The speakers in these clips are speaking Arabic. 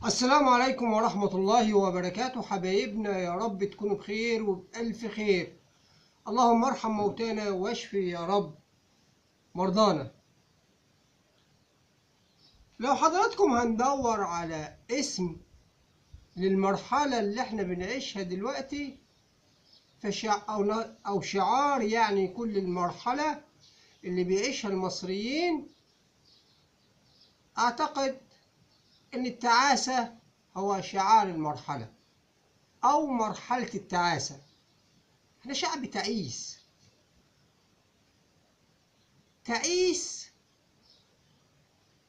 السلام عليكم ورحمة الله وبركاته حبايبنا، يا رب تكونوا بخير وبألف خير. اللهم ارحم موتانا واشفي يا رب مرضانا. لو حضراتكم هندور على اسم للمرحلة اللي احنا بنعيشها دلوقتي أو شعار يعني كل المرحلة اللي بيعيشها المصريين، أعتقد إن التعاسة هو شعار المرحلة أو مرحلة التعاسة. احنا شعب تعيس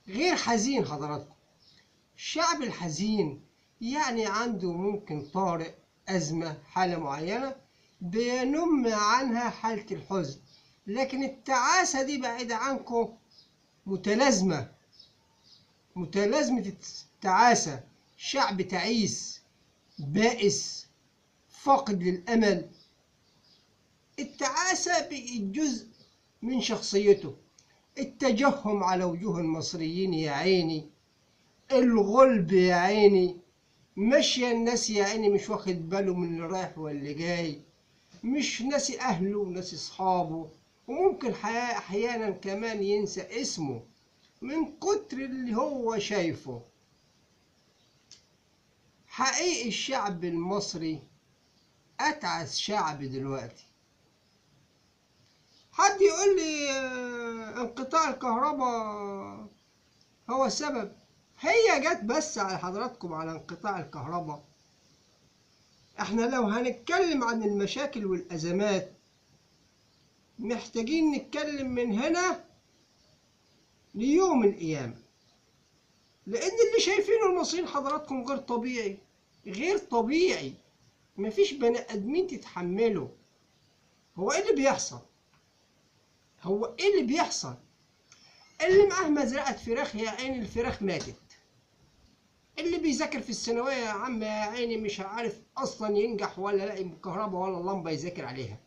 غير حزين حضراتكم. الشعب الحزين يعني عنده ممكن طارئ، أزمة، حالة معينة بينم عنها حالة الحزن، لكن التعاسة دي بعيدة عنكم، متلازمة التعاسة. شعب تعيس، بائس، فاقد للأمل. التعاسة بقت جزء من شخصيته. التجهم على وجوه المصريين يا عيني، الغلب يا عيني، ماشية الناس يا عيني مش واخد باله من اللي رايح واللي جاي، مش ناسي أهله وناسي أصحابه، وممكن أحيانا كمان ينسى اسمه من كتر اللي هو شايفه. حقيقي الشعب المصري أتعس شعب دلوقتي. حد يقول لي انقطاع الكهرباء هو السبب؟ هي جت بس على حضراتكم على انقطاع الكهرباء. احنا لو هنتكلم عن المشاكل والأزمات محتاجين نتكلم من هنا ليوم القيامة، لأن اللي شايفينه المصريين حضراتكم غير طبيعي، غير طبيعي. مفيش بني آدمين تتحمله. هو ايه اللي بيحصل؟ اللي معاه مزرعة فراخ يا عيني الفراخ ماتت. اللي بيذاكر في الثانوية يا عم يا عيني مش عارف أصلا ينجح ولا لاقي كهرباء ولا لمبة يذاكر عليها.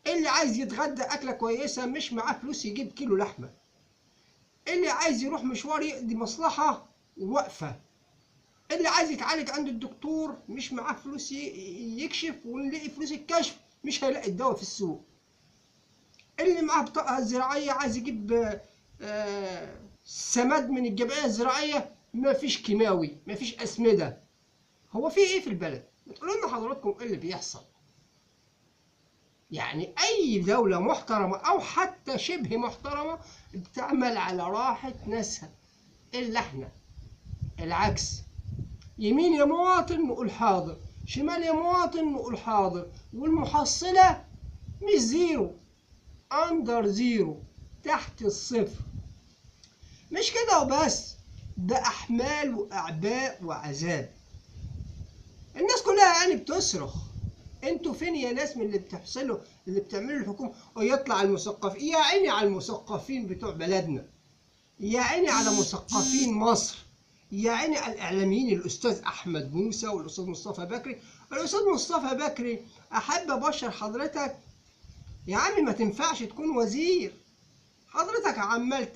اللي عايز يتغدى أكلة كويسة مش معاه فلوس يجيب كيلو لحمة. اللي عايز يروح مشوار يقضي مصلحة واقفة. اللي عايز يتعالج عند الدكتور مش معاه فلوس يكشف، ونلاقي فلوس الكشف مش هيلاقي الدواء في السوق. اللي معاه بطاقة زراعية عايز يجيب سماد من الجمعية الزراعية، مفيش كيماوي، مفيش أسمدة. هو في إيه في البلد؟ تقولوا لنا حضراتكم إيه اللي بيحصل؟ يعني أي دولة محترمة أو حتى شبه محترمة بتعمل على راحة ناسها، إلا إحنا العكس. يمين يا مواطن نقول حاضر، شمال يا مواطن نقول حاضر، والمحصلة مش زيرو، أندر زيرو، تحت الصفر. مش كده وبس، ده أحمال وأعباء وعذاب. الناس كلها يعني بتصرخ، انتوا فين يا ناس من اللي بتحصلوا اللي بتعملوا الحكومة؟ ويطلع المثقفين، يا عيني على المثقفين بتوع بلدنا، يا عيني على مثقفين مصر، يا عيني على الإعلاميين، الأستاذ أحمد موسى والأستاذ مصطفى بكري. الأستاذ مصطفى بكري أحب أبشر حضرتك يا عمي ما تنفعش تكون وزير. حضرتك عمال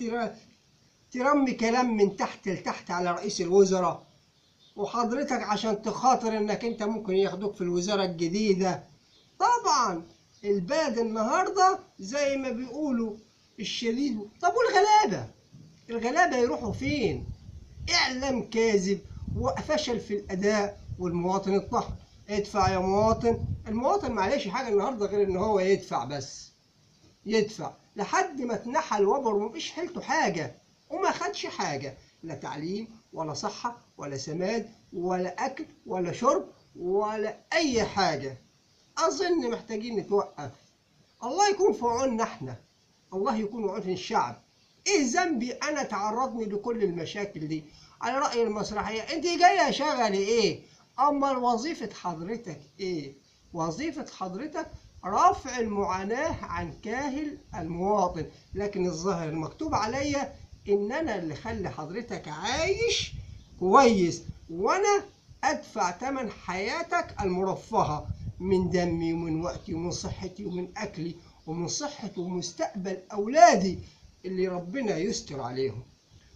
ترمي كلام من تحت لتحت على رئيس الوزراء، وحضرتك عشان تخاطر انك انت ممكن ياخدوك في الوزارة الجديدة. طبعا البلد النهاردة زي ما بيقولوا الشديد. طب الغلابة يروحوا فين؟ اعلام كاذب وفشل في الاداء، والمواطن الطحن. ادفع يا مواطن. المواطن معلش حاجة النهاردة غير ان هو يدفع بس، يدفع لحد ما اتنحى الوبر ومفيش حيلته حاجة، وما خدش حاجة، لا تعليم ولا صحة ولا سماد ولا أكل ولا شرب ولا أي حاجة. أظن محتاجين نتوقف. الله يكون في عوننا احنا، الله يكون في عون الشعب. ايه ذنبي انا تعرضني لكل المشاكل دي؟ على رأي المسرحية، انت جاية شغلي ايه؟ اما وظيفة حضرتك ايه؟ وظيفة حضرتك رفع المعاناة عن كاهل المواطن، لكن الظاهر المكتوب عليا ان انا اللي خلي حضرتك عايش كويس، وانا ادفع ثمن حياتك المرفهة من دمي ومن وقتي ومن صحتي ومن اكلي ومن صحة ومستقبل أولادي اللي ربنا يستر عليهم.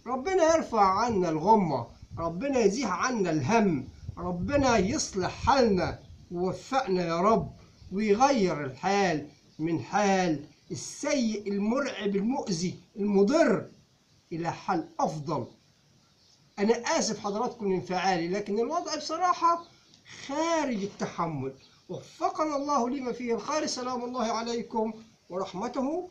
ربنا يرفع عنا الغمة ربنا يزيح عنا الهم، ربنا يصلح حالنا ووفقنا يا رب، ويغير الحال من حال السيء المرعب المؤذي المضر إلى حال أفضل. أنا آسف حضراتكم لانفعالي، لكن الوضع بصراحة خارج التحمل. وفقنا الله لما فيه الخير. سلام الله عليكم ورحمته